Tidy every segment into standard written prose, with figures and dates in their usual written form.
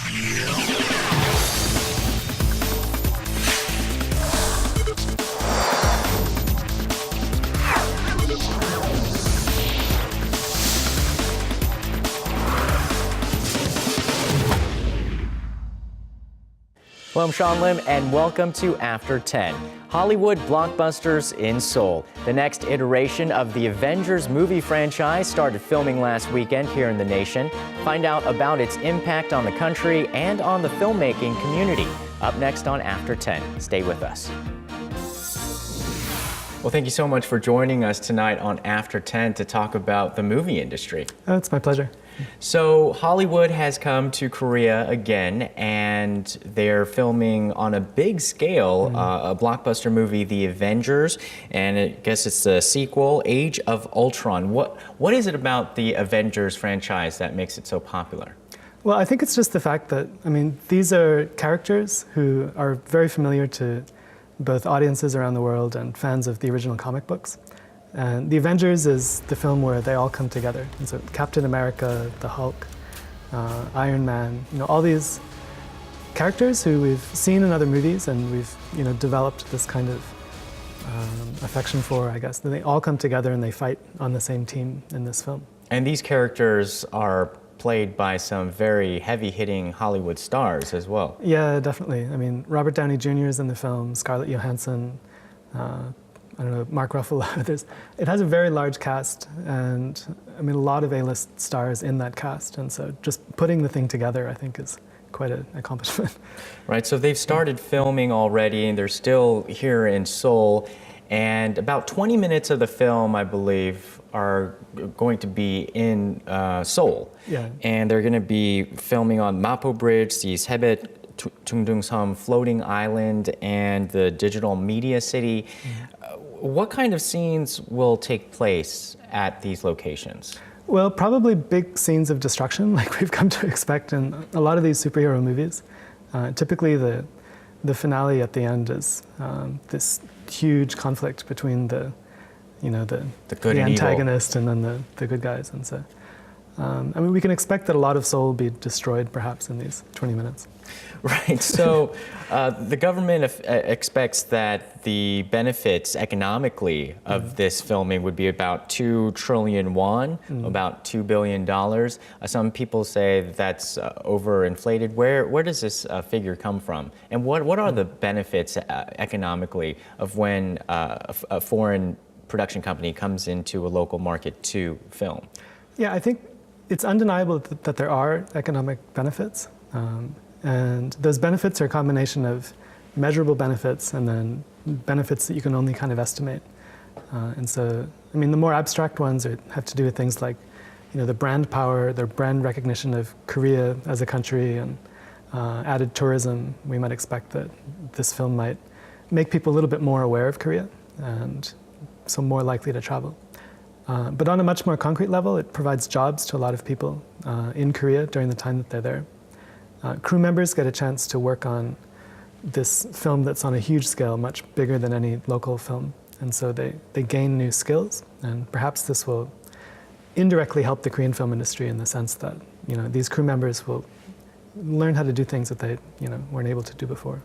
Well, I'm Sean Lim, and welcome to After 10, Hollywood blockbusters in Seoul. The next iteration of the Avengers movie franchise started filming last weekend here in the nation. Find out about its impact on the country and on the filmmaking community. Up next on After 10. Stay with us. Well, thank you so much for joining us tonight on After 10 to talk about the movie industry. Oh, it's my pleasure. So Hollywood has come to Korea again, and they're filming on a big scale a blockbuster movie, The Avengers, and I guess it's the sequel, Age of Ultron. What is it about the Avengers franchise that makes it so popular? Well, I think it's just the fact that, these are characters who are very familiar to both audiences around the world and fans of the original comic books. And The Avengers is the film where they all come together. And so Captain America, the Hulk, Iron Man, all these characters who we've seen in other movies and we've, developed this kind of affection for, I guess. Then they all come together and they fight on the same team in this film. And these characters are played by some very heavy-hitting Hollywood stars as well. Yeah, definitely. Robert Downey Jr. is in the film, Scarlett Johansson, Mark Ruffalo. It has a very large cast, and a lot of A-list stars in that cast, and so just putting the thing together, I think, is quite an accomplishment. Right, so they've started filming already, and they're still here in Seoul, and about 20 minutes of the film, I believe, are going to be in Seoul. Yeah. And they're going to be filming on Mapo Bridge, the Sebae Tungdungsam floating island, and the digital media city. What kind of scenes will take place at these locations? Well, probably big scenes of destruction, like we've come to expect in a lot of these superhero movies. Typically, the finale at the end is this huge conflict between the good and antagonist evil. And then the good guys. And so, we can expect that a lot of Seoul will be destroyed, perhaps, in these 20 minutes. Right. So the government expects that the benefits economically of this filming would be about 2 trillion won, about $2 billion. Some people say that's overinflated. Where does this figure come from? And what are the benefits economically of when a foreign production company comes into a local market to film? Yeah, I think it's undeniable that there are economic benefits. And those benefits are a combination of measurable benefits and then benefits that you can only kind of estimate. And so, the more abstract ones have to do with things like, the brand power, the brand recognition of Korea as a country, and added tourism. We might expect that this film might make people a little bit more aware of Korea and so more likely to travel. But on a much more concrete level, it provides jobs to a lot of people in Korea during the time that they're there. Crew members get a chance to work on this film that's on a huge scale, much bigger than any local film. And so they gain new skills, and perhaps this will indirectly help the Korean film industry in the sense that, these crew members will learn how to do things that they, weren't able to do before.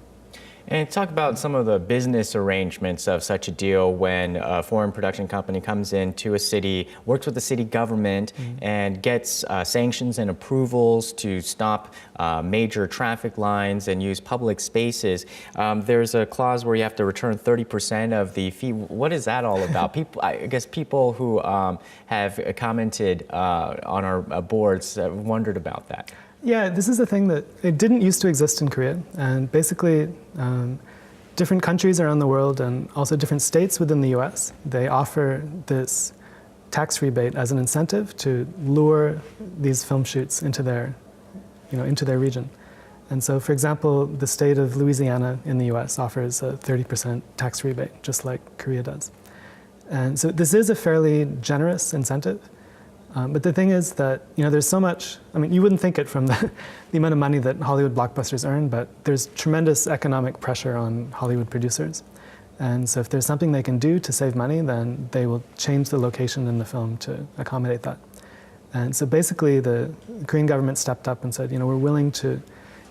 And talk about some of the business arrangements of such a deal when a foreign production company comes into a city, works with the city government, and gets sanctions and approvals to stop major traffic lines and use public spaces. There's a clause where you have to return 30% of the fee. What is that all about? I guess people who have commented on our boards have wondered about that. Yeah, this is a thing that it didn't used to exist in Korea, and basically different countries around the world and also different states within the US, they offer this tax rebate as an incentive to lure these film shoots into their region. And so, for example, the state of Louisiana in the US offers a 30% tax rebate, just like Korea does. And so this is a fairly generous incentive. But the thing is that, there's so much, you wouldn't think it from the amount of money that Hollywood blockbusters earn, but there's tremendous economic pressure on Hollywood producers. And so if there's something they can do to save money, then they will change the location in the film to accommodate that. And so basically the Korean government stepped up and said, we're willing to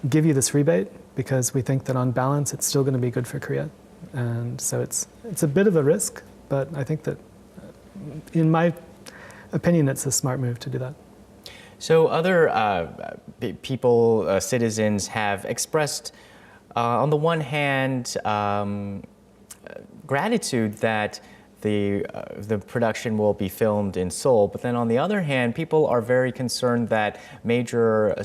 give you this rebate because we think that on balance it's still going to be good for Korea. And so it's a bit of a risk, but I think that in my opinion it's a smart move to do that. So other people, citizens, have expressed, on the one hand, gratitude that the production will be filmed in Seoul, but then on the other hand, people are very concerned that major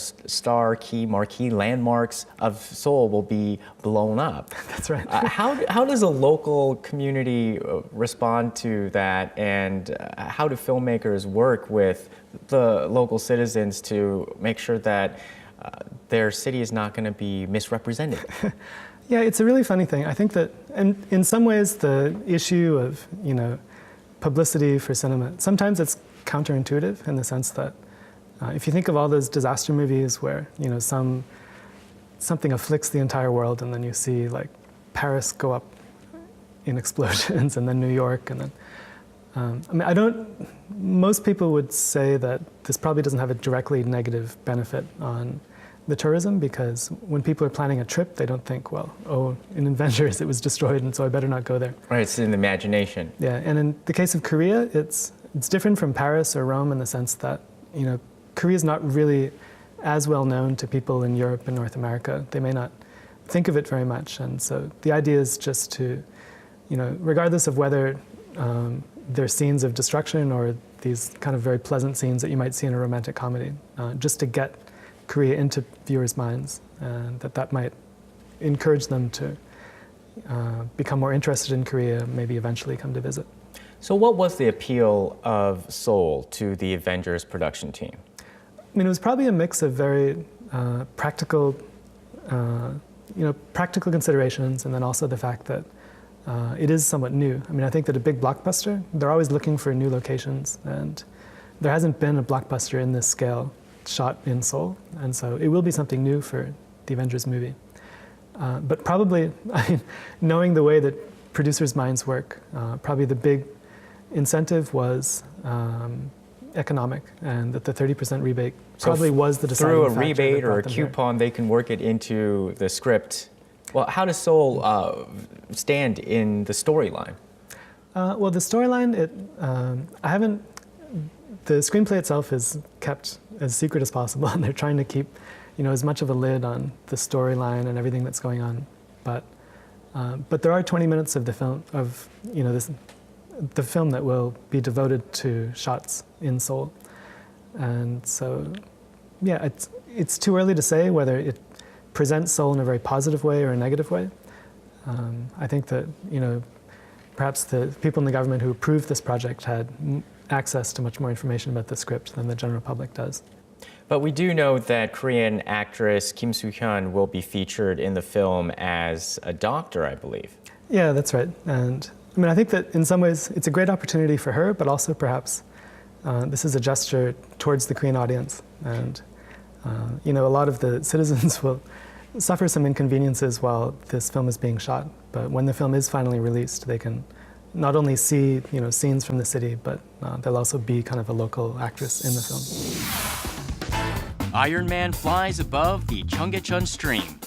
marquee landmarks of Seoul will be blown up. That's right. How does a local community respond to that, and how do filmmakers work with the local citizens to make sure that their city is not going to be misrepresented? Yeah, it's a really funny thing. I think that, and in some ways, the issue of publicity for cinema, sometimes it's counterintuitive in the sense that if you think of all those disaster movies where something afflicts the entire world, and then you see like Paris go up in explosions, and then New York, and then most people would say that this probably doesn't have a directly negative benefit on the tourism, because when people are planning a trip, they don't think, well, in Avengers it was destroyed, and so I better not go there. Right, it's in the imagination. Yeah, and in the case of Korea, it's different from Paris or Rome in the sense that Korea is not really as well known to people in Europe and North America. They may not think of it very much, and so the idea is just to, regardless of whether they're scenes of destruction or these kind of very pleasant scenes that you might see in a romantic comedy, just to get Korea into viewers' minds, and that might encourage them to become more interested in Korea, maybe eventually come to visit. So what was the appeal of Seoul to the Avengers production team? It was probably a mix of very practical considerations, and then also the fact that it is somewhat new. I think that a big blockbuster, they're always looking for new locations, and there hasn't been a blockbuster in this scale shot in Seoul, and so it will be something new for the Avengers movie. But probably, knowing the way that producers' minds work, probably the big incentive was economic, and that the 30% rebate probably was the deciding factor. Through a rebate or a coupon, they can work it into the script. Well, how does Seoul stand in the storyline? Well, the storyline, the screenplay itself is kept as secret as possible, and they're trying to keep, as much of a lid on the storyline and everything that's going on. But there are 20 minutes of the film, the film that will be devoted to shots in Seoul, and so, yeah, it's too early to say whether it presents Seoul in a very positive way or a negative way. I think that perhaps the people in the government who approved this project had access to much more information about the script than the general public does. But we do know that Korean actress Kim Soo-hyun will be featured in the film as a doctor, I believe. Yeah, that's right. And I think that in some ways it's a great opportunity for her, but also perhaps this is a gesture towards the Korean audience. And a lot of the citizens will suffer some inconveniences while this film is being shot. But when the film is finally released, they can not only see scenes from the city, but they'll also be kind of a local actress in the film. Iron Man flies above the Cheonggyecheon Stream.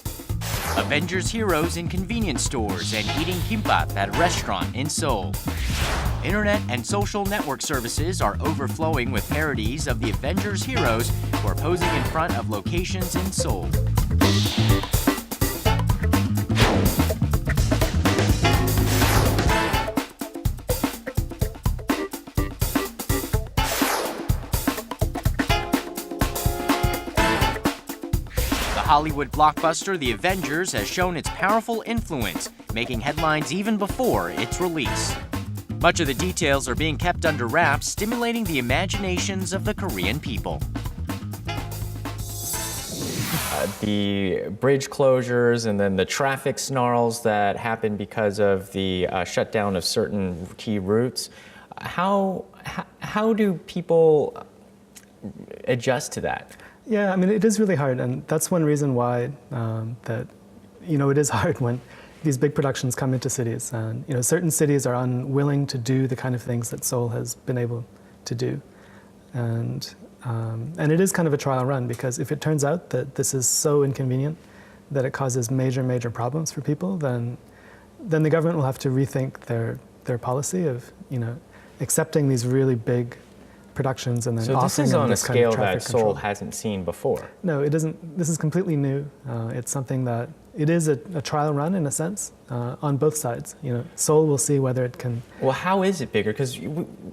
Avengers heroes in convenience stores and eating kimbap at a restaurant in Seoul. Internet and social network services are overflowing with parodies of the Avengers heroes who are posing in front of locations in Seoul. Hollywood blockbuster The Avengers has shown its powerful influence, making headlines even before its release. Much of the details are being kept under wraps, stimulating the imaginations of the Korean people. The bridge closures and then the traffic snarls that happen because of the shutdown of certain key routes. How do people adjust to that? Yeah, it is really hard, and that's one reason why it is hard when these big productions come into cities, and certain cities are unwilling to do the kind of things that Seoul has been able to do, and And it is kind of a trial run, because if it turns out that this is so inconvenient that it causes major problems for people, then the government will have to rethink their policy of, accepting these really big productions and then So offering this is them on a this kind scale of traffic that Seoul control. hasn't seen before. No, it isn't. This is completely new. It's something that it is a trial run in a sense on both sides. Seoul will see whether it can. Well, how is it bigger? Because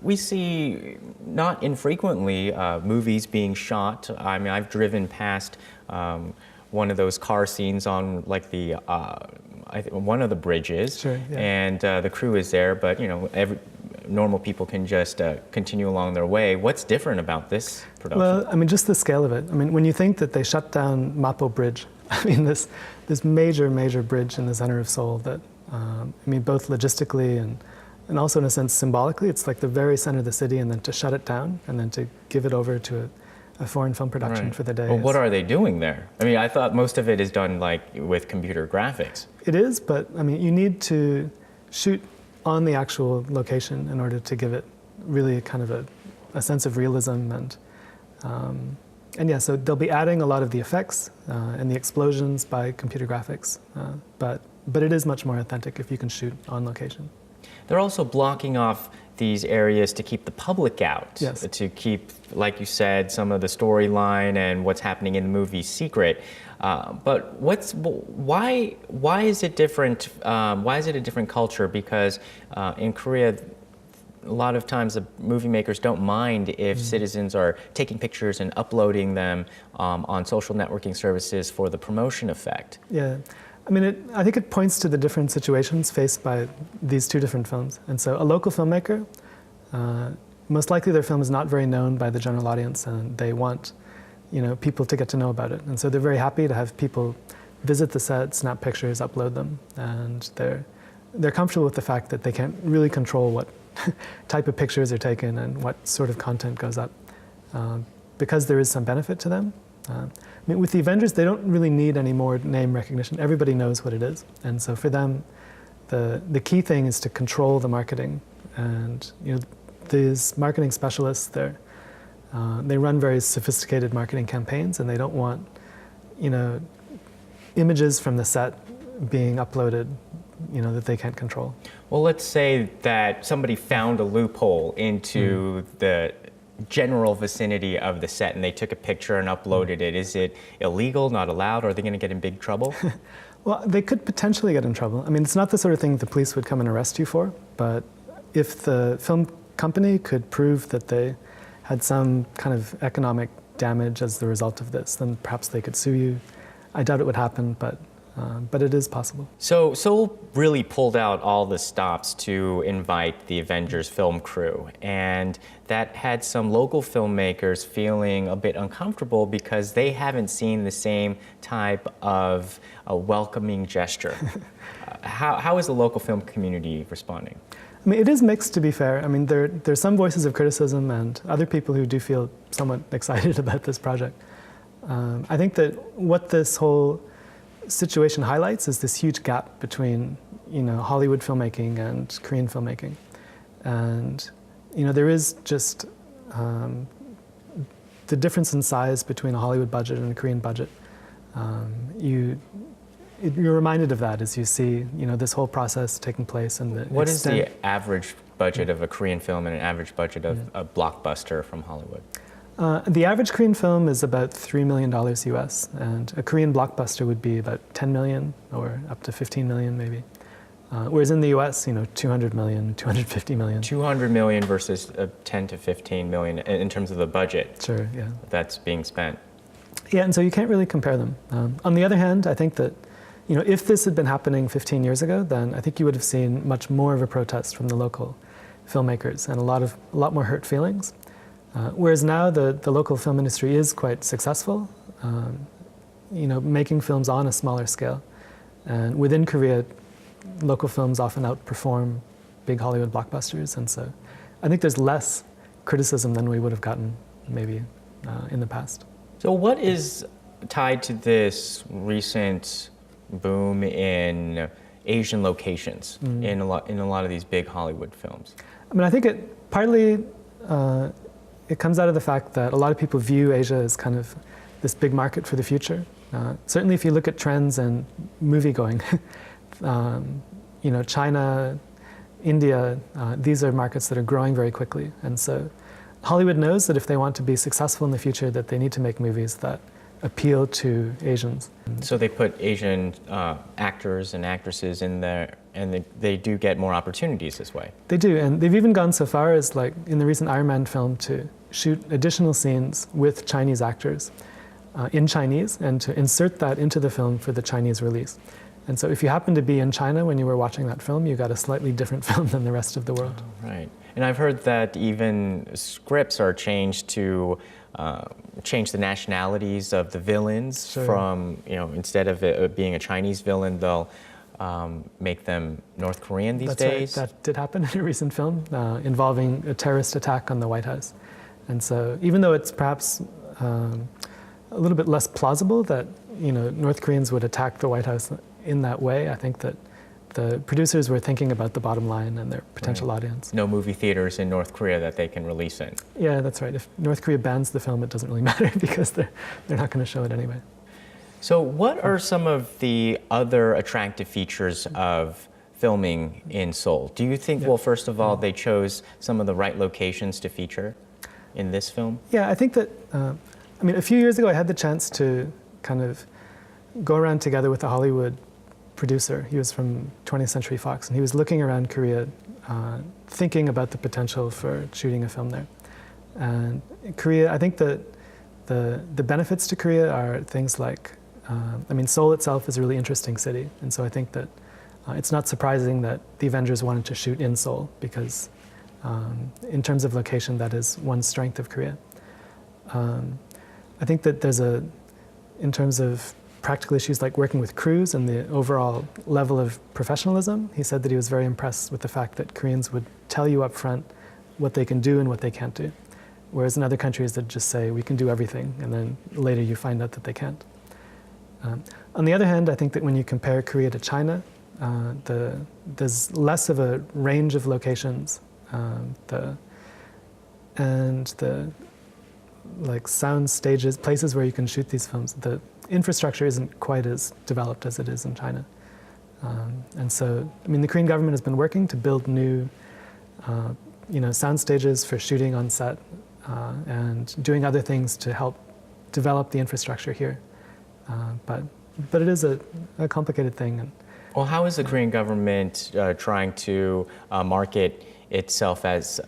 we see not infrequently movies being shot. I mean, I've driven past one of those car scenes on like the one of the bridges, Sure, yeah. and the crew is there, but normal people can just continue along their way. What's different about this production? Well, I mean, just the scale of it. I mean, when you think that they shut down Mapo Bridge, I mean, this major bridge in the center of Seoul that, both logistically and also in a sense symbolically, it's like the very center of the city, and then to shut it down and then to give it over to a foreign film production Right. for the day. Well, what are they doing there? I mean, I thought most of it is done like with computer graphics. It is, but I mean, you need to shoot on the actual location in order to give it really kind of a sense of realism and yeah, so they'll be adding a lot of the effects and the explosions by computer graphics, but it is much more authentic if you can shoot on location. They're also blocking off these areas to keep the public out, Yes. to keep, like you said, some of the storyline and what's happening in the movie secret. But why is it different? Why is it a different culture? Because in Korea, a lot of times the movie makers don't mind if citizens are taking pictures and uploading them on social networking services for the promotion effect. Yeah, I mean, I think it points to the different situations faced by these two different films. And so a local filmmaker, most likely their film is not very known by the general audience, and they want people to get to know about it. And so they're very happy to have people visit the set, snap pictures, upload them, and they're comfortable with the fact that they can't really control what type of pictures are taken and what sort of content goes up, because there is some benefit to them. I mean, with the Avengers, they don't really need any more name recognition. Everybody knows what it is. And so for them, the key thing is to control the marketing. And these marketing specialists, they run very sophisticated marketing campaigns, and they don't want images from the set being uploaded that they can't control. Well, let's say that somebody found a loophole into the general vicinity of the set and they took a picture and uploaded it. Is it illegal, not allowed? Are they going to get in big trouble? Well, they could potentially get in trouble. I mean, it's not the sort of thing the police would come and arrest you for, but if the film company could prove that they had some kind of economic damage as the result of this, then perhaps they could sue you. I doubt it would happen, but it is possible. So Seoul really pulled out all the stops to invite the Avengers film crew, and that had some local filmmakers feeling a bit uncomfortable because they haven't seen the same type of a welcoming gesture. How is the local film community responding? I mean, it is mixed, to be fair. I mean, there's some voices of criticism and other people who do feel somewhat excited about this project. I think that what this whole situation highlights is this huge gap between Hollywood filmmaking and Korean filmmaking, and there is just the difference in size between a Hollywood budget and a Korean budget. You're reminded of that as you see this whole process taking place. And what is the average budget of a Korean film and an average budget of a blockbuster from Hollywood? The average Korean film is about $3 million US, and a Korean blockbuster would be about 10 million or up to 15 million maybe. Whereas in the US, 200 million, 250 million. 200 million versus 10 to 15 million in terms of the budget. Sure, yeah. That's being spent. Yeah, and so you can't really compare them. On the other hand, I think that if this had been happening 15 years ago, then I think you would have seen much more of a protest from the local filmmakers and a lot more hurt feelings. Whereas now the local film industry is quite successful, making films on a smaller scale. And within Korea, local films often outperform big Hollywood blockbusters. And so I think there's less criticism than we would have gotten maybe in the past. So what is tied to this recent boom in Asian locations in a lot of these big Hollywood films? I mean, I think it partly it comes out of the fact that a lot of people view Asia as kind of this big market for the future. Certainly if you look at trends in movie going, China, India, these are markets that are growing very quickly. And so Hollywood knows that if they want to be successful in the future, that they need to make movies that appeal to Asians. So they put Asian actors and actresses in there, and they do get more opportunities this way. They do, and they've even gone so far as, like, in the recent Iron Man film, to shoot additional scenes with Chinese actors in Chinese and to insert that into the film for the Chinese release. And so if you happen to be in China when you were watching that film, you got a slightly different film than the rest of the world. Oh, right. And I've heard that even scripts are changed to change the nationalities of the villains. Sure. From, instead of it being a Chinese villain, they'll make them North Korean these days. Right. That did happen in a recent film involving a terrorist attack on the White House. And so even though it's perhaps a little bit less plausible that North Koreans would attack the White House in that way, I think that the producers were thinking about the bottom line and their potential audience. No movie theaters in North Korea that they can release in. Yeah, that's right. If North Korea bans the film, it doesn't really matter because they're not going to show it anyway. So what are some of the other attractive features of filming in Seoul? Do you think, well, first of all, they chose some of the right locations to feature in this film? Yeah, I think that, a few years ago I had the chance to kind of go around together with a Hollywood producer. He was from 20th Century Fox, and he was looking around Korea, thinking about the potential for shooting a film there. And Korea, I think that the benefits to Korea are things like, Seoul itself is a really interesting city, and so I think that it's not surprising that the Avengers wanted to shoot in Seoul because in terms of location, that is one strength of Korea. I think that in terms of practical issues like working with crews and the overall level of professionalism, he said that he was very impressed with the fact that Koreans would tell you up front what they can do and what they can't do. Whereas in other countries that just say, we can do everything, and then later you find out that they can't. On the other hand, I think that when you compare Korea to China, there's less of a range of locations, like sound stages, places where you can shoot these films. The infrastructure isn't quite as developed as it is in China. And so, the Korean government has been working to build new, sound stages for shooting on set and doing other things to help develop the infrastructure here. But it is a complicated thing. Well, how is the Korean government trying to market itself as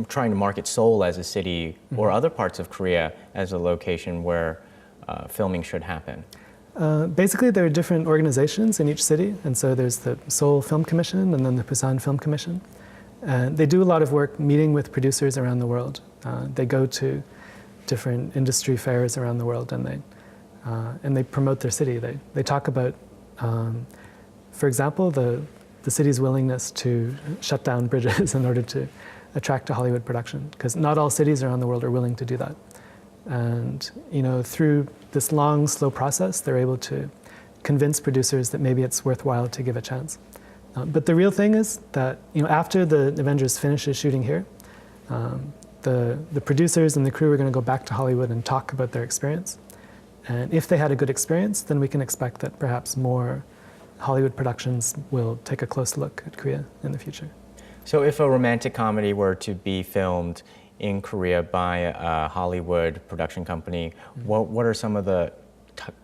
trying to market Seoul as a city or other parts of Korea as a location where filming should happen? Basically, there are different organizations in each city, and so there's the Seoul Film Commission and then the Busan Film Commission. And they do a lot of work meeting with producers around the world. They go to different industry fairs around the world, and they promote their city. They talk about, for example, the city's willingness to shut down bridges in order to attract a Hollywood production, because not all cities around the world are willing to do that. And through this long, slow process, they're able to convince producers that maybe it's worthwhile to give a chance. But the real thing is that after the Avengers finishes shooting here, the producers and the crew are going to go back to Hollywood and talk about their experience. And if they had a good experience, then we can expect that perhaps more Hollywood productions will take a close look at Korea in the future. So if a romantic comedy were to be filmed in Korea by a Hollywood production company, what are some of the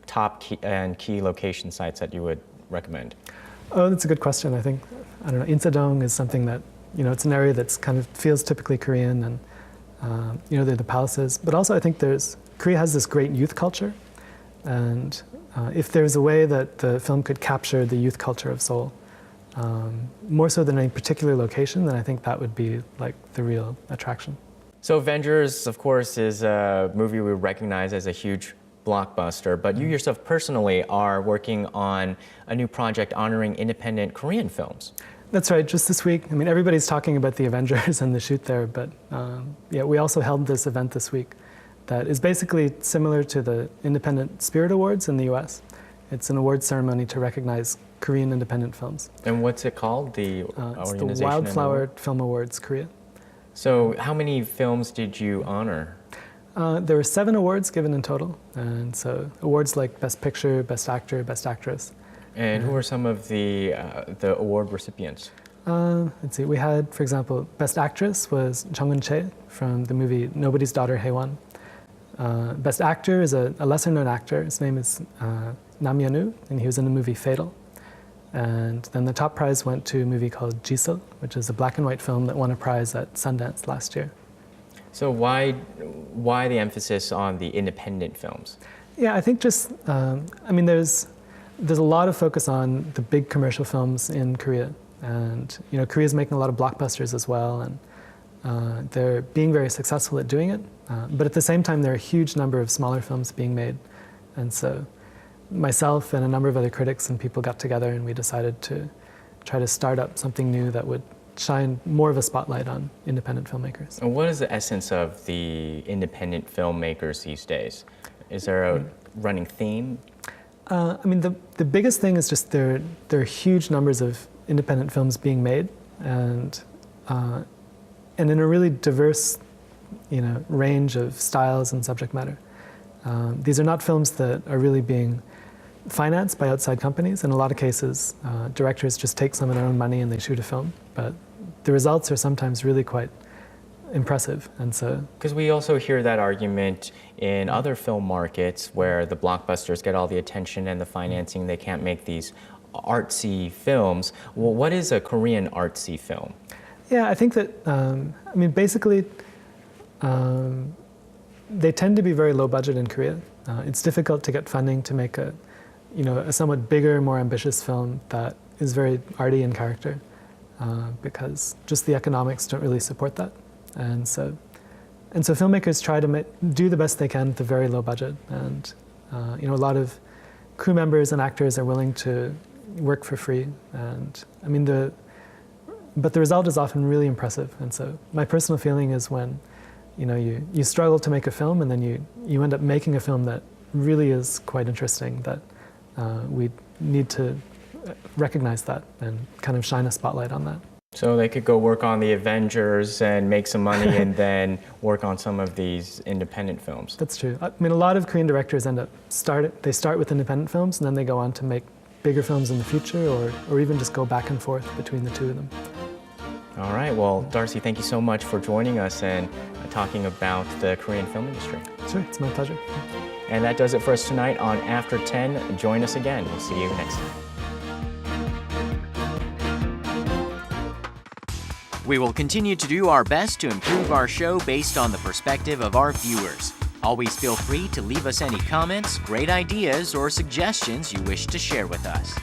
top key location sites that you would recommend? Oh, that's a good question. I think, Insadong is something that, it's an area that's kind of feels typically Korean, and, there are the palaces. But also I think Korea has this great youth culture, and if there's a way that the film could capture the youth culture of Seoul, more so than any particular location, then I think that would be like the real attraction. So Avengers, of course, is a movie we recognize as a huge blockbuster, but you yourself personally are working on a new project honoring independent Korean films. That's right, just this week. Everybody's talking about the Avengers and the shoot there, but we also held this event this week that is basically similar to the Independent Spirit Awards in the US. It's an awards ceremony to recognize Korean independent films. And what's it called? The It's organization? the Wildflower Film Awards Korea. So how many films did you honor? There were 7 awards given in total, and so awards like Best Picture, Best Actor, Best Actress. And who are some of the award recipients? Let's see, we had, for example, Best Actress was Chung Eun-chae from the movie Nobody's Daughter Haewon. Best Actor is a lesser-known actor. His name is Nam Yeon-woo, and he was in the movie Fatal. And then the top prize went to a movie called Jisoo, which is a black and white film that won a prize at Sundance last year. So why the emphasis on the independent films? Yeah, I think just, there's a lot of focus on the big commercial films in Korea. And, Korea's making a lot of blockbusters as well, and they're being very successful at doing it. But at the same time, there are a huge number of smaller films being made. And so myself and a number of other critics and people got together and we decided to try to start up something new that would shine more of a spotlight on independent filmmakers. And what is the essence of the independent filmmakers these days? Is there a running theme? The biggest thing is just there are huge numbers of independent films being made, and in a really diverse, range of styles and subject matter. These are not films that are really being financed by outside companies. In a lot of cases, directors just take some of their own money and they shoot a film, but the results are sometimes really quite impressive. And so, because we also hear that argument in other film markets where the blockbusters get all the attention and the financing, they can't make these artsy films. Well, what is a Korean artsy film? Yeah, I think that, basically, they tend to be very low budget in Korea. It's difficult to get funding to make a somewhat bigger, more ambitious film that is very arty in character, because just the economics don't really support that. And so filmmakers try to do the best they can with a very low budget. And, a lot of crew members and actors are willing to work for free. And but the result is often really impressive. And so my personal feeling is when, you struggle to make a film and then you end up making a film that really is quite interesting, that we need to recognize that and kind of shine a spotlight on that. So they could go work on the Avengers and make some money and then work on some of these independent films. That's true. A lot of Korean directors they start with independent films and then they go on to make bigger films in the future, or even just go back and forth between the two of them. All right, well, Darcy, thank you so much for joining us and talking about the Korean film industry. Sure, it's my pleasure. And that does it for us tonight on After 10. Join us again. We'll see you next time. We will continue to do our best to improve our show based on the perspective of our viewers. Always feel free to leave us any comments, great ideas, or suggestions you wish to share with us.